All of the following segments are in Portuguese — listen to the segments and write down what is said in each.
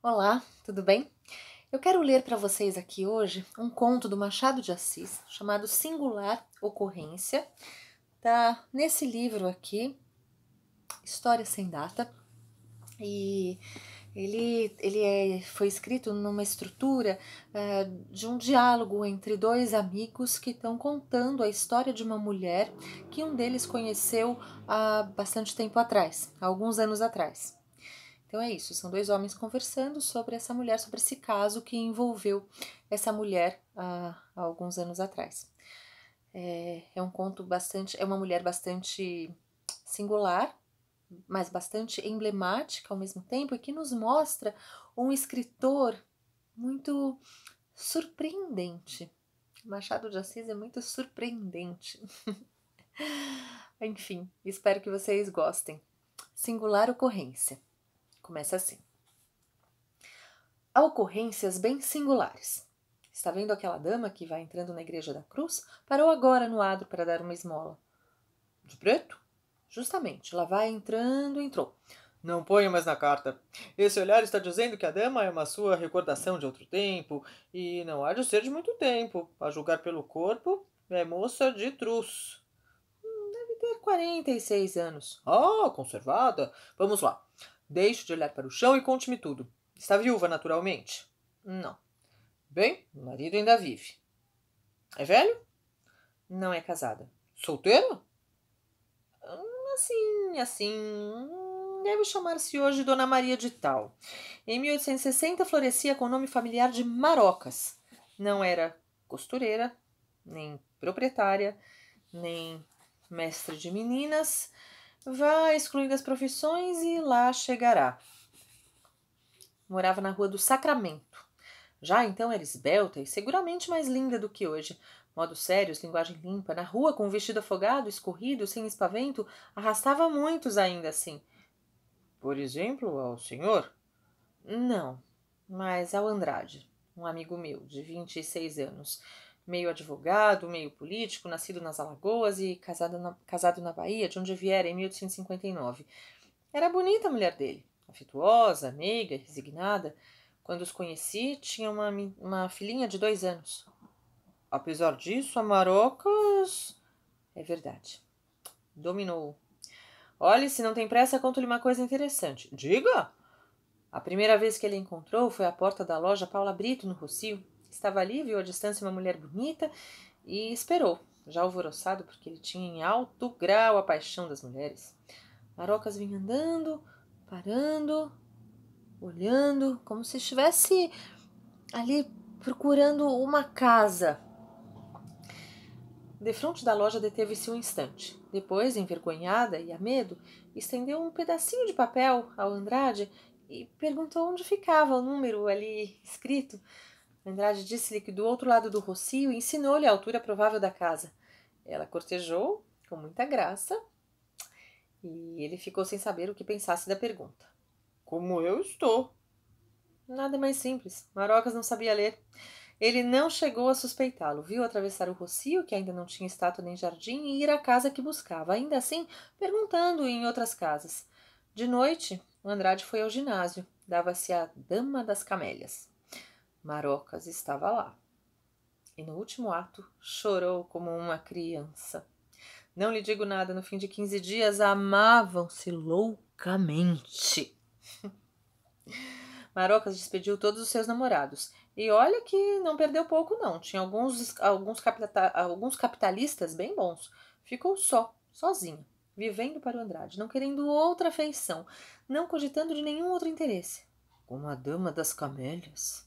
Olá, tudo bem? Eu quero ler para vocês aqui hoje um conto do Machado de Assis chamado Singular Ocorrência. Tá nesse livro aqui, História Sem Data, e foi escrito numa estrutura de um diálogo entre dois amigos que estão contando a história de uma mulher que um deles conheceu há bastante tempo atrás, há alguns anos atrás. Então é isso, são dois homens conversando sobre essa mulher, sobre esse caso que envolveu essa mulher há alguns anos atrás. É um conto bastante, é uma mulher bastante singular, mas bastante emblemática ao mesmo tempo, e que nos mostra um escritor muito surpreendente. Machado de Assis é muito surpreendente. Enfim, espero que vocês gostem. Singular Ocorrência. Começa assim. Há ocorrências bem singulares. Está vendo aquela dama que vai entrando na Igreja da Cruz? Parou agora no adro para dar uma esmola. De preto? Justamente, lá vai entrando, entrou. Não ponha mais na carta. Esse olhar está dizendo que a dama é uma sua recordação de outro tempo, e não há de ser de muito tempo. A julgar pelo corpo, é moça de truz. Deve ter 46 anos. Ah, conservada. Vamos lá. Deixe de olhar para o chão e conte-me tudo. Está viúva, naturalmente? Não, Bem, o marido ainda vive. É velho? não é casada. Solteiro? Assim, deve chamar-se hoje Dona Maria de Tal. Em 1860 florescia com o nome familiar de Marocas. Não era costureira, nem proprietária, nem mestre de meninas. Vá excluindo as profissões e lá chegará. Morava na Rua do Sacramento. Já então era esbelta e seguramente mais linda do que hoje. Modos sérios, linguagem limpa, na rua com um vestido afogado, escorrido, sem espavento, arrastava muitos ainda assim. Por exemplo, ao senhor? Não, mas ao Andrade, um amigo meu, de 26 anos, meio advogado, meio político, nascido nas Alagoas e casado na Bahia, de onde viera em 1859. Era bonita a mulher dele, afetuosa, meiga, resignada. Quando os conheci, tinha uma filhinha de 2 anos. Apesar disso, a Marocas... É verdade. Dominou. Olhe, se não tem pressa, conto-lhe uma coisa interessante. Diga! A primeira vez que ele encontrou foi à porta da loja Paula Brito, no Rocio. Estava ali, viu à distância uma mulher bonita e esperou, já alvoroçado porque ele tinha em alto grau a paixão das mulheres. Marocas vinha andando, parando, olhando, como se estivesse ali procurando uma casa. Defronte da loja deteve-se um instante. Depois, envergonhada e a medo, estendeu um pedacinho de papel ao Andrade e perguntou onde ficava o número ali escrito. Andrade disse-lhe que do outro lado do rocio e ensinou-lhe a altura provável da casa. Ela cortejou com muita graça e ele ficou sem saber o que pensasse da pergunta. Como eu estou. Nada mais simples. Marocas não sabia ler. Ele não chegou a suspeitá-lo. Viu atravessar o rocio, que ainda não tinha estátua nem jardim, e ir à casa que buscava, ainda assim perguntando em outras casas. De noite, o Andrade foi ao ginásio. Dava-se a Dama das Camélias. Marocas estava lá. E no último ato chorou como uma criança. Não lhe digo nada, no fim de 15 dias amavam-se loucamente. Marocas despediu todos os seus namorados. E olha que não perdeu pouco, não. Tinha alguns capitalistas bem bons. Ficou sozinha, vivendo para o Andrade, não querendo outra afeição, não cogitando de nenhum outro interesse. Como a Dama das Camélias.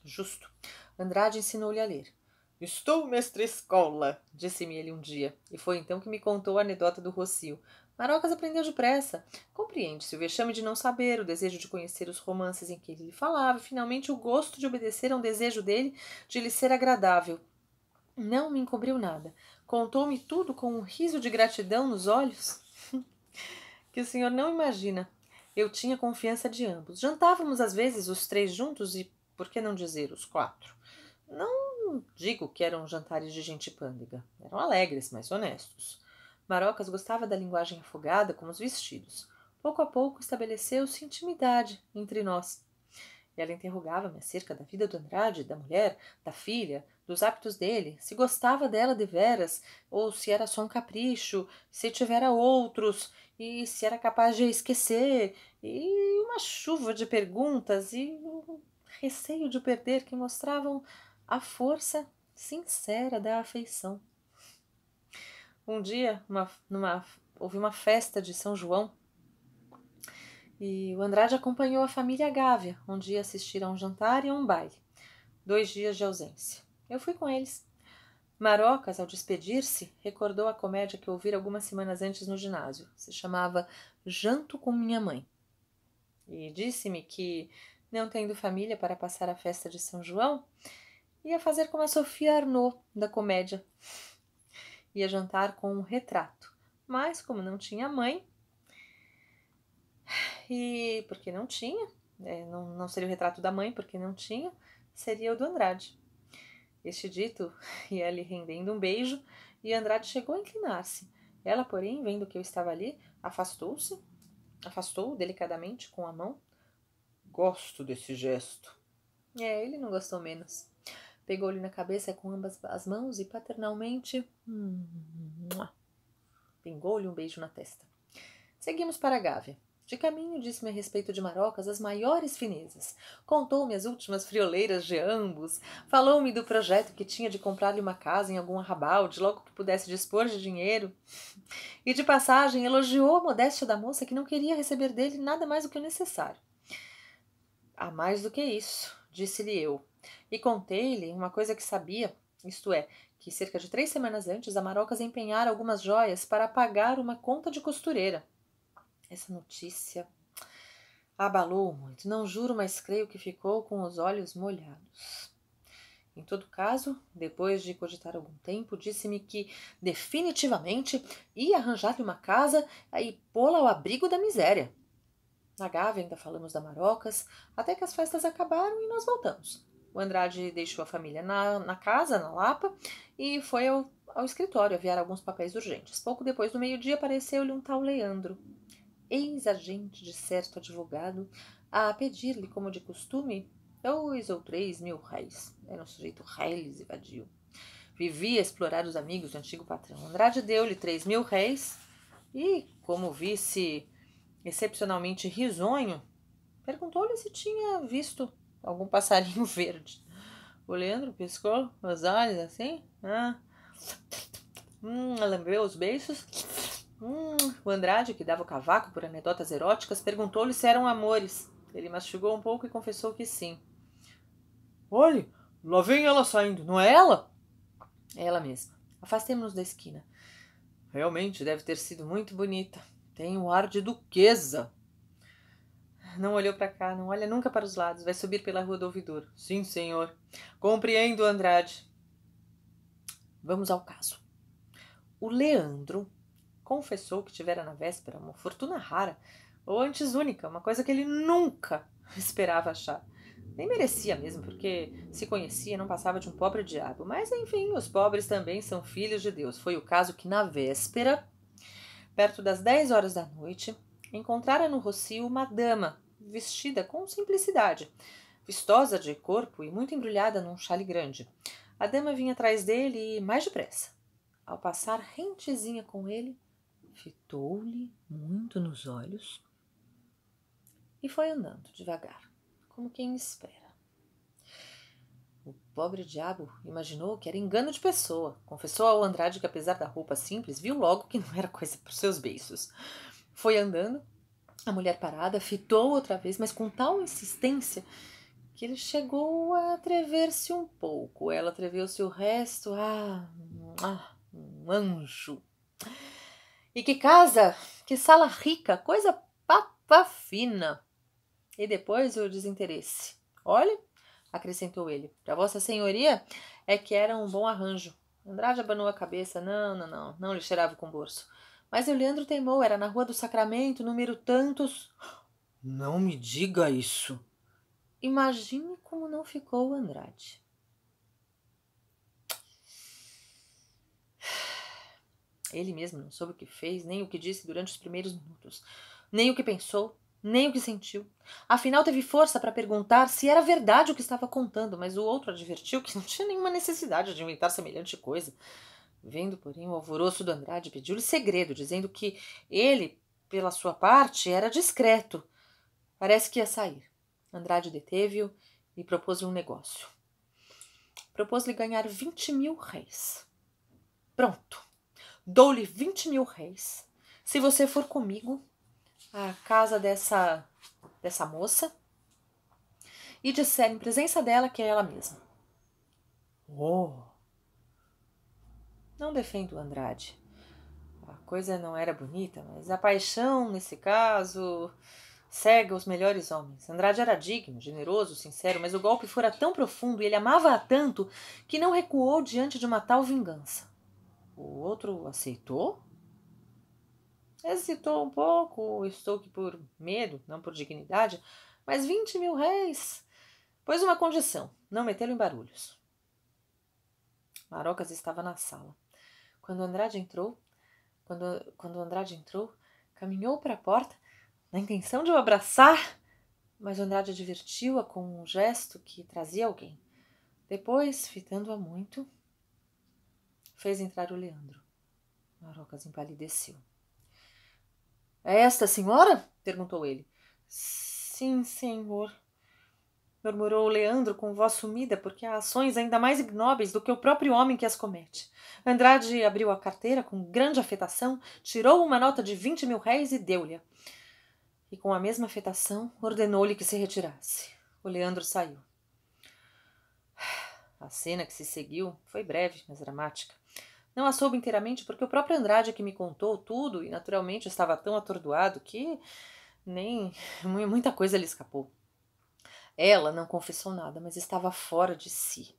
Justo. Andrade ensinou-lhe a ler. Estou mestre escola, Disse-me ele um dia, e foi então que me contou a anedota do Rocio. Marocas aprendeu depressa. Compreende-se o vexame de não saber, o desejo de conhecer os romances em que ele lhe falava, e finalmente o gosto de obedecer a um desejo dele de lhe ser agradável. Não me encobriu nada. Contou-me tudo com um riso de gratidão nos olhos que o senhor não imagina. Eu tinha confiança de ambos. Jantávamos às vezes os três juntos e, por que não dizer, os quatro. Não digo que eram jantares de gente pândega. Eram alegres, mas honestos. Marocas gostava da linguagem afogada, como os vestidos. Pouco a pouco estabeleceu-se intimidade entre nós. Ela interrogava-me acerca da vida do Andrade, da mulher, da filha, dos hábitos dele, se gostava dela deveras, ou se era só um capricho, se tivera outros, e se era capaz de esquecer, e uma chuva de perguntas e um receio de perder que mostravam a força sincera da afeição. Um dia, houve uma festa de São João e o Andrade acompanhou a família Gávea, um dia assistir a um jantar e a um baile. 2 dias de ausência. Eu fui com eles. Marocas, ao despedir-se, recordou a comédia que ouvira algumas semanas antes no ginásio. Se chamava Janto com Minha Mãe. E disse-me que, não tendo família para passar a festa de São João, ia fazer como a Sofia Arnaud, da comédia. Ia jantar com um retrato. Mas, como não tinha mãe, e porque não tinha, não seria o retrato da mãe, porque não tinha, seria o do Andrade. Este dito ia lhe rendendo um beijo, e Andrade chegou a inclinar-se. Ela, porém, vendo que eu estava ali, afastou-o delicadamente com a mão. Gosto desse gesto. Ele não gostou menos. Pegou-lhe na cabeça com ambas as mãos e paternalmente pingou-lhe um beijo na testa. Seguimos para a Gávea. De caminho, disse-me a respeito de Marocas as maiores finezas. Contou-me as últimas frioleiras de ambos. Falou-me do projeto que tinha de comprar-lhe uma casa em algum arrabalde, logo que pudesse dispor de dinheiro. E, de passagem, elogiou a modéstia da moça, que não queria receber dele nada mais do que o necessário. Há mais do que isso, disse-lhe eu. E contei-lhe uma coisa que sabia, isto é, que cerca de 3 semanas antes a Marocas empenhara algumas joias para pagar uma conta de costureira. Essa notícia abalou muito. Não juro, mas creio que ficou com os olhos molhados. Em todo caso, depois de cogitar algum tempo, disse-me que definitivamente ia arranjar-lhe uma casa e pô-la ao abrigo da miséria. Na Gávea ainda falamos da Marocas, até que as festas acabaram e nós voltamos. O Andrade deixou a família na casa, na Lapa, e foi ao escritório aviar alguns papéis urgentes. Pouco depois do meio-dia apareceu-lhe um tal Leandro, ex-agente de certo advogado, a pedir-lhe, como de costume, 2 ou 3 mil réis. Era um sujeito reles e vadio. Vivia a explorar os amigos do antigo patrão. Andrade deu-lhe 3 mil réis e, como visse excepcionalmente risonho, perguntou-lhe se tinha visto algum passarinho verde. O Leandro piscou os olhos assim, lambeu os beiços. O Andrade, que dava o cavaco por anedotas eróticas, perguntou-lhe se eram amores. Ele mastigou um pouco e confessou que sim. Olhe, lá vem ela saindo, não é ela? É ela mesma. Afastemo-nos da esquina. Realmente deve ter sido muito bonita. Tem um ar de duquesa. Não olhou para cá, não olha nunca para os lados. Vai subir pela rua do ouvidor. Sim, senhor. Compreendo, Andrade. Vamos ao caso. O Leandro confessou que tivera na véspera uma fortuna rara, ou antes única, uma coisa que ele nunca esperava achar. Nem merecia mesmo, porque se conhecia não passava de um pobre diabo. Mas, enfim, os pobres também são filhos de Deus. Foi o caso que, na véspera, perto das 10 horas da noite, encontrara no Rocio uma dama, vestida com simplicidade, vistosa de corpo e muito embrulhada num chale grande. A dama vinha atrás dele e mais depressa. Ao passar rentezinha com ele, fitou-lhe muito nos olhos e foi andando devagar, como quem espera. O pobre diabo imaginou que era engano de pessoa. Confessou ao Andrade que, apesar da roupa simples, viu logo que não era coisa para os seus beiços. Foi andando, a mulher parada, fitou outra vez, mas com tal insistência que ele chegou a atrever-se um pouco. Ela atreveu-se o resto. Um anjo. E que casa, que sala rica, coisa papa fina. E depois o desinteresse. Olhe, acrescentou ele, para Vossa Senhoria é que era um bom arranjo. Andrade abanou a cabeça. Não lhe cheirava com bolso. Mas o Leandro teimou, era na Rua do Sacramento, número tantos. Não me diga isso. Imagine como não ficou o Andrade. Ele mesmo não soube o que fez, nem o que disse durante os primeiros minutos, nem o que pensou, nem o que sentiu. Afinal, teve força para perguntar se era verdade o que estava contando, mas o outro advertiu que não tinha nenhuma necessidade de inventar semelhante coisa. Vendo, porém, o alvoroço do Andrade, pediu-lhe segredo, dizendo que ele, pela sua parte, era discreto. Parece que ia sair. Andrade deteve-o e propôs-lhe um negócio. Propôs-lhe ganhar 20.000 réis. Pronto. Dou-lhe 20.000 réis se você for comigo à casa dessa moça e disser em presença dela que é ela mesma. Oh! Não defendo o Andrade. A coisa não era bonita, mas a paixão, nesse caso, cega os melhores homens. Andrade era digno, generoso, sincero, mas o golpe fora tão profundo e ele amava-a tanto que não recuou diante de uma tal vingança. O outro aceitou? Hesitou um pouco, estou que por medo, não por dignidade, mas 20.000 réis. Pôs uma condição, não metê-lo em barulhos. Marocas estava na sala. Quando Andrade entrou, caminhou para a porta, na intenção de o abraçar, mas Andrade advertiu-a com um gesto que trazia alguém. Depois, fitando-a muito, fez entrar o Leandro. Marocas empalideceu. É esta a senhora? Perguntou ele. Sim, senhor, murmurou o Leandro com voz sumida, porque há ações ainda mais ignóbeis do que o próprio homem que as comete. Andrade abriu a carteira com grande afetação, tirou uma nota de 20.000 réis e deu-lhe. E com a mesma afetação ordenou-lhe que se retirasse. O Leandro saiu. A cena que se seguiu foi breve, mas dramática. Não a soube inteiramente porque o próprio Andrade é que me contou tudo e naturalmente estava tão atordoado que nem muita coisa lhe escapou. Ela não confessou nada, mas estava fora de si.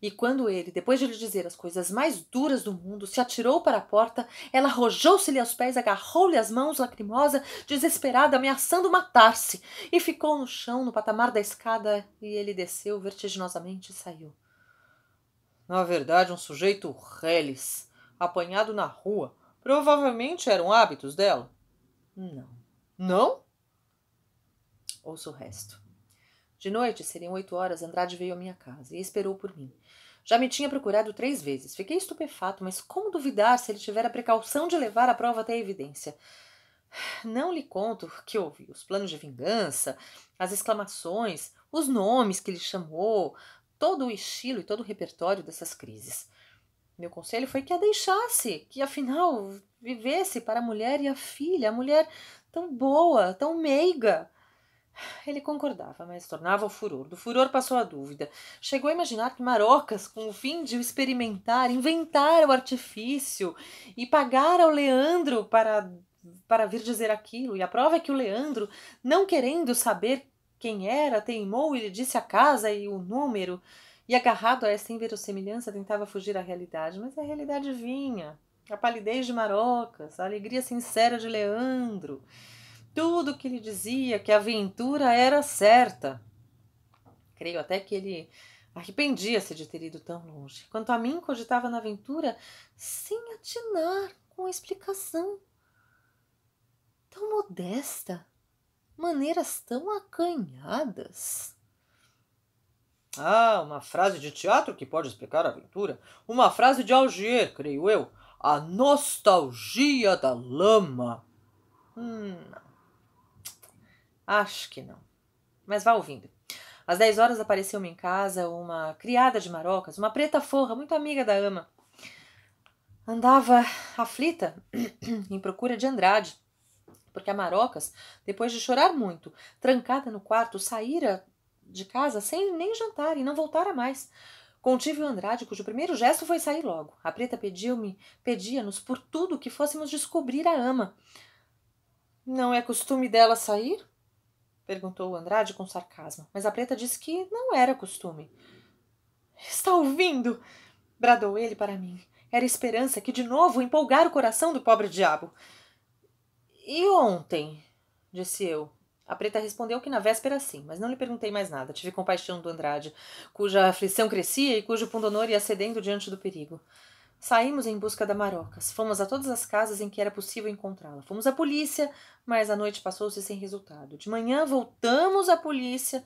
E quando ele, depois de lhe dizer as coisas mais duras do mundo, se atirou para a porta, ela arrojou-se-lhe aos pés, agarrou-lhe as mãos, lacrimosa, desesperada, ameaçando matar-se, e ficou no chão, no patamar da escada, e ele desceu vertiginosamente e saiu. Na verdade, um sujeito reles, apanhado na rua. Provavelmente eram hábitos dela. Não. Não? Ouça o resto. De noite, seriam 8 horas, Andrade veio à minha casa e esperou por mim. Já me tinha procurado 3 vezes. Fiquei estupefato, mas como duvidar se ele tivera a precaução de levar a prova até a evidência? Não lhe conto que ouvi, os planos de vingança, as exclamações, os nomes que lhe chamou, todo o estilo e todo o repertório dessas crises. Meu conselho foi que a deixasse, que afinal vivesse para a mulher e a filha, a mulher tão boa, tão meiga. Ele concordava, mas tornava o furor. Do furor passou a dúvida. Chegou a imaginar que Marocas, com o fim de o experimentar, inventara o artifício e pagara ao Leandro para vir dizer aquilo. E a prova é que o Leandro, não querendo saber quem era, teimou e lhe disse a casa e o número. E agarrado a esta inverossimilhança, tentava fugir à realidade. Mas a realidade vinha. A palidez de Marocas, a alegria sincera de Leandro. Tudo que lhe dizia que a aventura era certa. Creio até que ele arrependia-se de ter ido tão longe. Quanto a mim, cogitava na aventura sem atinar com a explicação. Tão modesta, maneiras tão acanhadas. Ah, uma frase de teatro que pode explicar a aventura. Uma frase de Algier, creio eu. A nostalgia da lama. Não. Acho que não. Mas vá ouvindo. Às 10 horas apareceu-me em casa uma criada de Marocas, uma preta forra, muito amiga da ama. Andava aflita em procura de Andrade, porque a Marocas, depois de chorar muito, trancada no quarto, saíra de casa sem nem jantar e não voltara mais. Contive o Andrade, cujo primeiro gesto foi sair logo. A preta pedia-nos por tudo que fôssemos descobrir a ama. Não é costume dela sair? Perguntou o Andrade com sarcasmo, mas a preta disse que não era costume. Está ouvindo? Bradou ele para mim. Era esperança que de novo empolgara o coração do pobre diabo. E ontem? Disse eu. A preta respondeu que na véspera sim, mas não lhe perguntei mais nada. Tive compaixão do Andrade, cuja aflição crescia e cujo pundonor ia cedendo diante do perigo. Saímos em busca da Marocas. Fomos a todas as casas em que era possível encontrá-la. Fomos à polícia, mas a noite passou-se sem resultado. De manhã voltamos à polícia.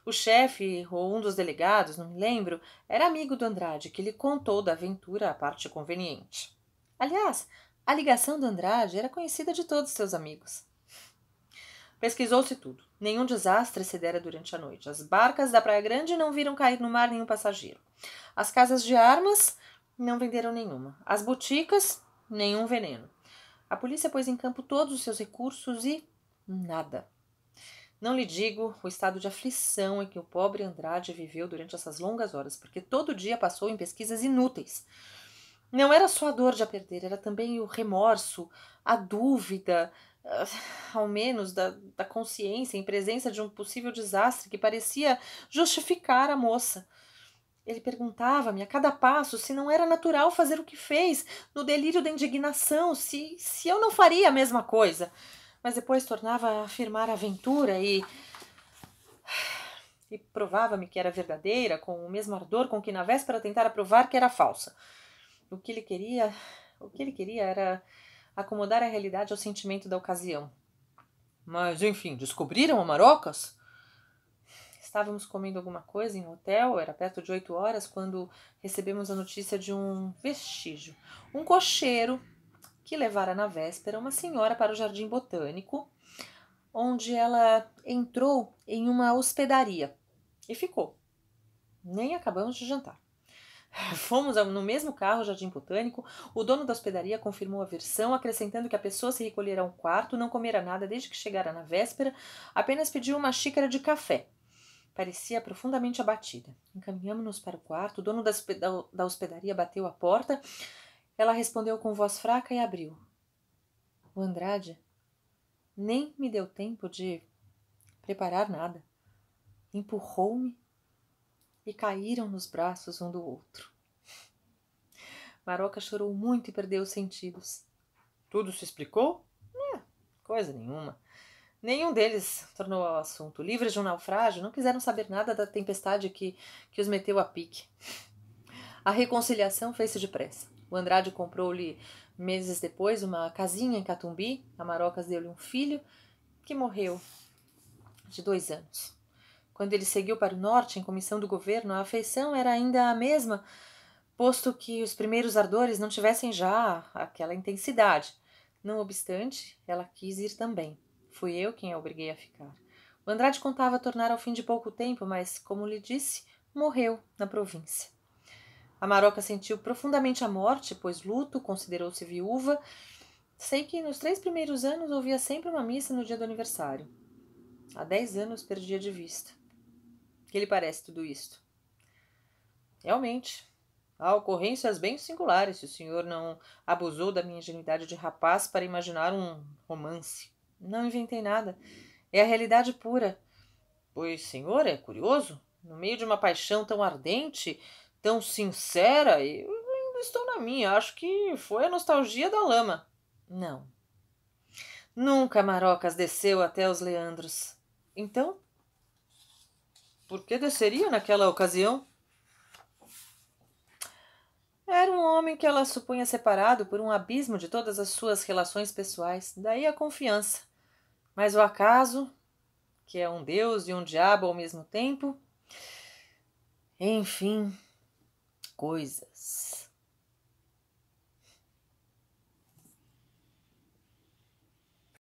O chefe, ou um dos delegados, não me lembro, era amigo do Andrade, que lhe contou da aventura a parte conveniente. Aliás, a ligação do Andrade era conhecida de todos seus amigos. Pesquisou-se tudo. Nenhum desastre se dera durante a noite. As barcas da Praia Grande não viram cair no mar nenhum passageiro. As casas de armas não venderam nenhuma. As boticas, nenhum veneno. A polícia pôs em campo todos os seus recursos e nada. Não lhe digo o estado de aflição em que o pobre Andrade viveu durante essas longas horas, porque todo dia passou em pesquisas inúteis. Não era só a dor de a perder, era também o remorso, a dúvida, ao menos da consciência em presença de um possível desastre que parecia justificar a moça. Ele perguntava-me a cada passo se não era natural fazer o que fez, no delírio da indignação, se eu não faria a mesma coisa. Mas depois tornava a afirmar a aventura e provava-me que era verdadeira, com o mesmo ardor com que na véspera tentara provar que era falsa. O que ele queria era acomodar a realidade ao sentimento da ocasião. Mas, enfim, descobriram a Marocas? Estávamos comendo alguma coisa em um hotel, era perto de 8 horas, quando recebemos a notícia de um vestígio. Um cocheiro que levara na véspera uma senhora para o Jardim Botânico, onde ela entrou em uma hospedaria e ficou. Nem acabamos de jantar. Fomos no mesmo carro ao Jardim Botânico. O dono da hospedaria confirmou a versão, acrescentando que a pessoa se recolhera a um quarto, não comera nada desde que chegara na véspera, apenas pediu uma xícara de café. Parecia profundamente abatida. Encaminhamo-nos para o quarto. O dono da hospedaria bateu à porta. Ela respondeu com voz fraca e abriu. O Andrade nem me deu tempo de preparar nada. Empurrou-me e caíram nos braços um do outro. Maroca chorou muito e perdeu os sentidos. Tudo se explicou? Coisa nenhuma. Nenhum deles tornou ao assunto. Livres de um naufrágio, não quiseram saber nada da tempestade que os meteu a pique. A reconciliação fez-se depressa. O Andrade comprou-lhe, meses depois, uma casinha em Catumbi. A Marocas deu-lhe um filho que morreu de 2 anos. Quando ele seguiu para o norte, em comissão do governo, a afeição era ainda a mesma, posto que os primeiros ardores não tivessem já aquela intensidade. Não obstante, ela quis ir também. Fui eu quem a obriguei a ficar. O Andrade contava tornar ao fim de pouco tempo, mas, como lhe disse, morreu na província. A Maroca sentiu profundamente a morte, pois luto, considerou-se viúva. Sei que nos 3 primeiros anos ouvia sempre uma missa no dia do aniversário. Há 10 anos perdia de vista. Que lhe parece tudo isto? Realmente, há ocorrências bem singulares, se o senhor não abusou da minha ingenuidade de rapaz para imaginar um romance. Não inventei nada. É a realidade pura. Pois, senhor, é curioso. No meio de uma paixão tão ardente, tão sincera, eu ainda estou na minha. Acho que foi a nostalgia da lama. Não. Nunca Marocas desceu até os Leandros. Então, por que desceria naquela ocasião? Era um homem que ela supunha separado por um abismo de todas as suas relações pessoais. Daí a confiança. Mas o acaso, que é um deus e um diabo ao mesmo tempo... Enfim, coisas...